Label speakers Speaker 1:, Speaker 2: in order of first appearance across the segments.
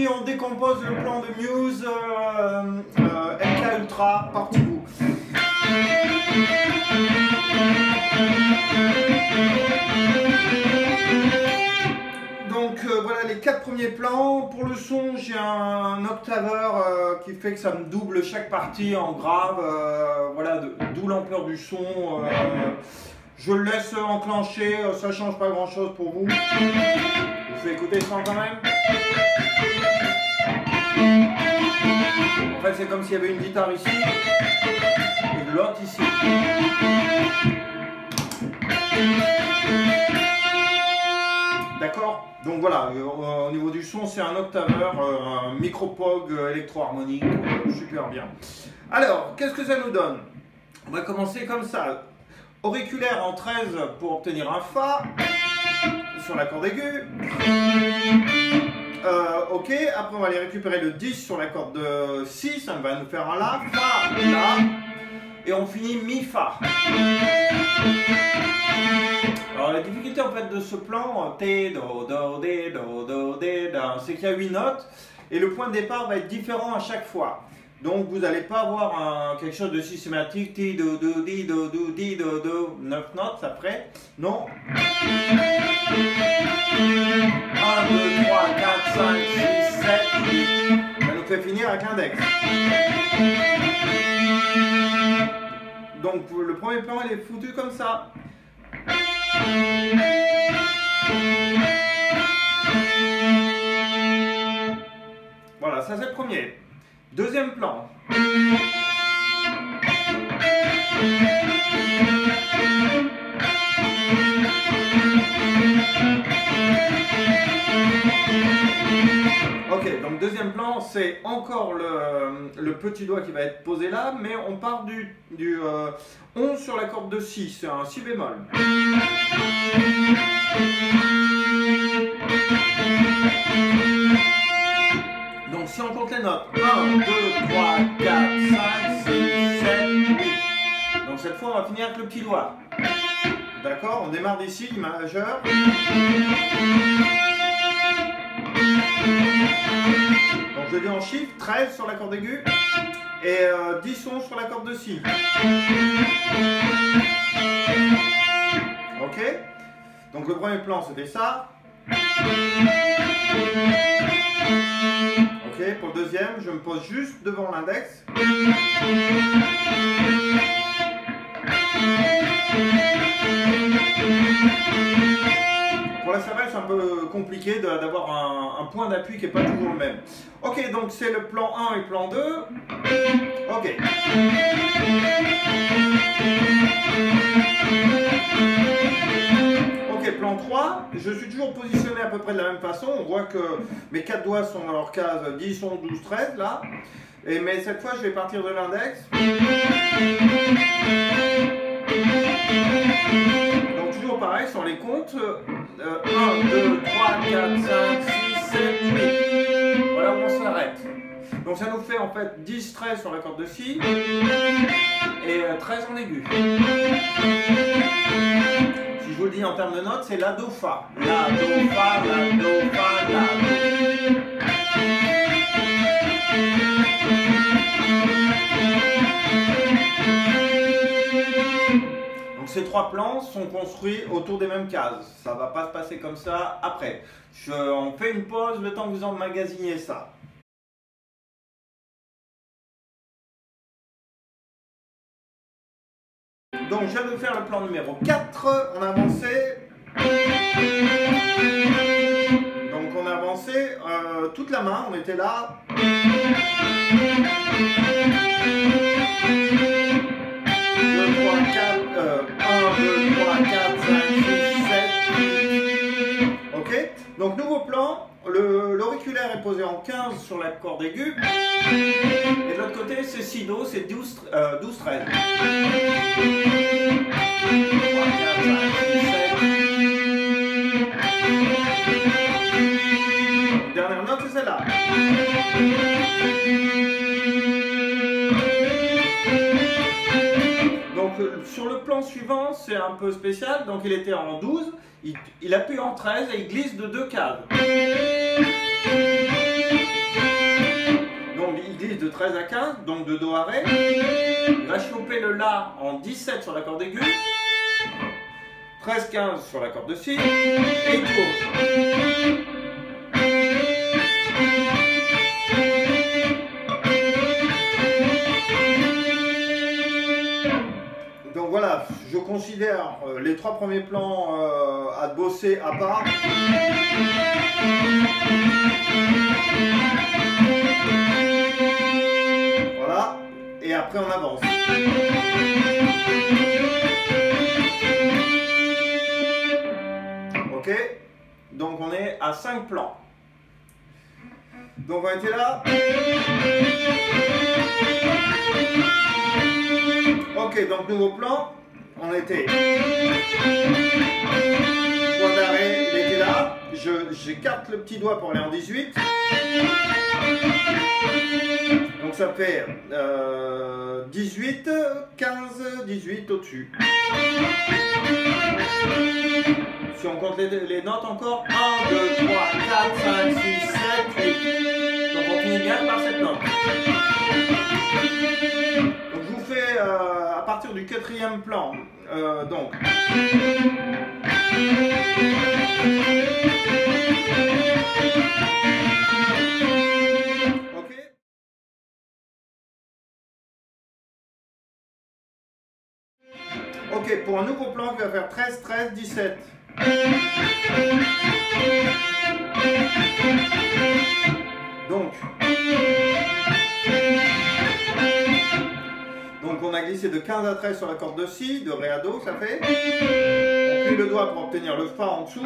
Speaker 1: fini, on décompose le plan de Muse MK Ultra, parti-vous. Donc voilà les 4 premiers plans. Pour le son, j'ai un octaveur qui fait que ça me double chaque partie en grave. Voilà, d'où l'ampleur du son. Je le laisse enclencher, ça change pas grand chose pour vous. Je vous fais écouter ça quand même. En fait, c'est comme s'il y avait une guitare ici et de l'autre ici. D'accord? Donc voilà, au niveau du son, c'est un octaveur, un micro-pog électro-harmonique, super bien. Alors, qu'est-ce que ça nous donne? On va commencer comme ça. Auriculaire en 13 pour obtenir un Fa sur la corde aiguë. Ok, après on va aller récupérer le 10 sur la corde de Si, ça va nous faire un La, Fa, La, et on finit Mi, Fa. Alors la difficulté en fait de ce plan, T, Do, Do, D, Do, Do, D, c'est qu'il y a 8 notes, et le point de départ va être différent à chaque fois. Donc vous n'allez pas avoir quelque chose de systématique, Ti, Do, Do, Di, Do, Do, Di, Do, Do, 9 notes après. Non. 1, 2, 3, 4, 5, 6, 7, 8. Ça nous fait finir avec l'index. Donc le premier plan il est foutu comme ça. Voilà, ça c'est le premier. Deuxième plan. Ok, donc deuxième plan, c'est encore le petit doigt qui va être posé là, mais on part du 11 sur la corde de Si, c'est un Si bémol. Donc si on compte les notes, 1, 2, 3, 4, 5, 6, 7, 8. Donc cette fois on va finir avec le petit doigt. D'accord, on démarre d'ici, majeur. Donc je dis en chiffre, 13 sur la corde aiguë et 10 11 sur la corde de Si. Ok, donc le premier plan c'était ça. Ok, pour le deuxième, je me pose juste devant l'index. Pour la cervelle, c'est un peu compliqué d'avoir un point d'appui qui n'est pas toujours le même. Ok, donc c'est le plan 1 et le plan 2. Ok. Ok, plan 3, je suis toujours positionné à peu près de la même façon. On voit que mes 4 doigts sont dans leur case 10, 11, 12, 13 là. Mais cette fois, je vais partir de l'index. Donc toujours pareil, sur les comptes. 1, 2, 3, 4, 5, 6, 7, 8. Voilà où on s'arrête. Donc ça nous fait en fait 10, 13 sur la corde de Si et 13 en aigu. Si je vous le dis en termes de notes, c'est La, Do, Fa. La, Do, Fa, La, Do, Fa, La, Do. Donc ces 3 plans sont construits autour des mêmes cases. Ça ne va pas se passer comme ça après. On fait une pause le temps que vous emmagasiniez ça. Donc je viens de faire le plan numéro 4, on a avancé. Donc on a avancé toute la main, on était là. 1, 2, 3, 4, 5, 6, 7, 8. Ok. Donc nouveau plan, l'auriculaire est posé en 15 sur la corde aiguë. Et de l'autre côté c'est Si, Do, c'est 12, 12, 13. 3, 4, 5, 6, 7. Dernière note, c'est celle-là. Donc sur le plan suivant, c'est un peu spécial. Donc il était en 12, il appuie en 13 et il glisse de 2 cases. glisse de 13 à 15, donc de Do à Ré. Il va choper le La en 17 sur la corde aiguë, 13-15 sur la corde de Si, et il tourne. Donc voilà, je considère les 3 premiers plans à bosser à part. Voilà, et après on avance. Ok, donc on est à 5 plans. Donc on était là. Ok, donc nouveau plan, on était point d'arrêt, il était là, j'écarte le petit doigt pour aller en 18, donc ça fait 18, 15, 18 au-dessus. Si on compte les notes encore, 1, 2, 3, 4, 5, 6, 7, 8, donc on finit bien par cette note. Donc je vous fais à partir du 4e plan, donc. Ok. Ok, pour un nouveau plan qui va faire 13, 13, 17. Donc on a glissé de 15 à 13 sur la corde de Si, de Ré à Do, ça fait. On plie le doigt pour obtenir le Fa en dessous.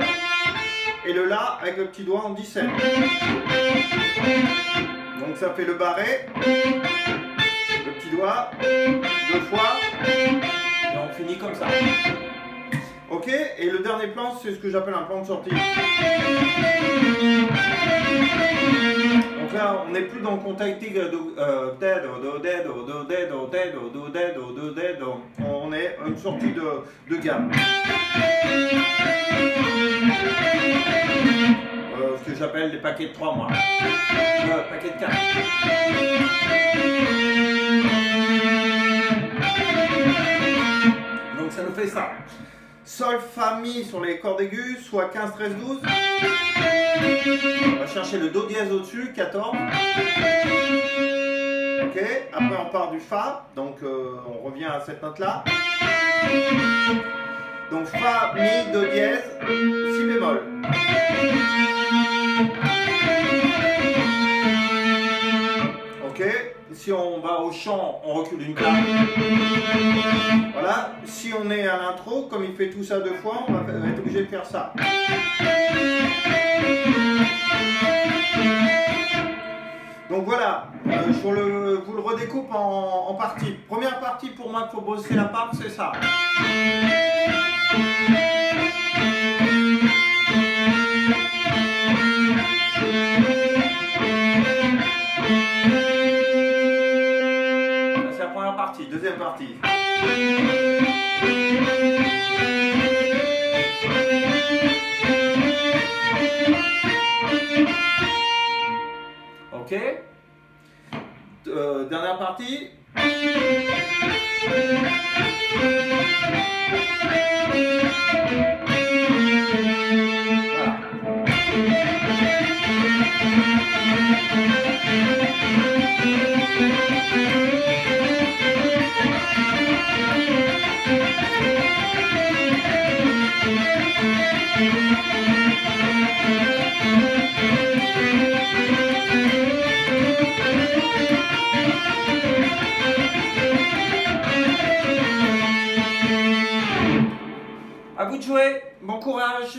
Speaker 1: Et le La avec le petit doigt en 17. Donc ça fait le barré, le petit doigt, 2 fois, et on finit comme ça. Ok, et le dernier plan, c'est ce que j'appelle un plan de sortie. Donc là, on n'est plus dans le contact on est une sortie de gamme. Ce que j'appelle des paquets de 3 mois. Paquets de 4. Donc ça nous fait ça. Sol, Fa, Mi sur les cordes aiguës, soit 15, 13, 12. On va chercher le Do dièse au-dessus, 14. Ok, après on part du Fa, donc on revient à cette note-là. Donc Fa, Mi, Do dièse, Si bémol. Ok, si on va au chant, on recule une classe. Voilà, si on est à l'intro, comme il fait tout ça 2 fois, on va être obligé de faire ça. Donc voilà, vous le redécoupe en parties. Première partie pour moi qu'il faut bosser la part, c'est ça. C'est la première partie, deuxième partie. Ok. Dernière partie. À vous de jouer, bon courage!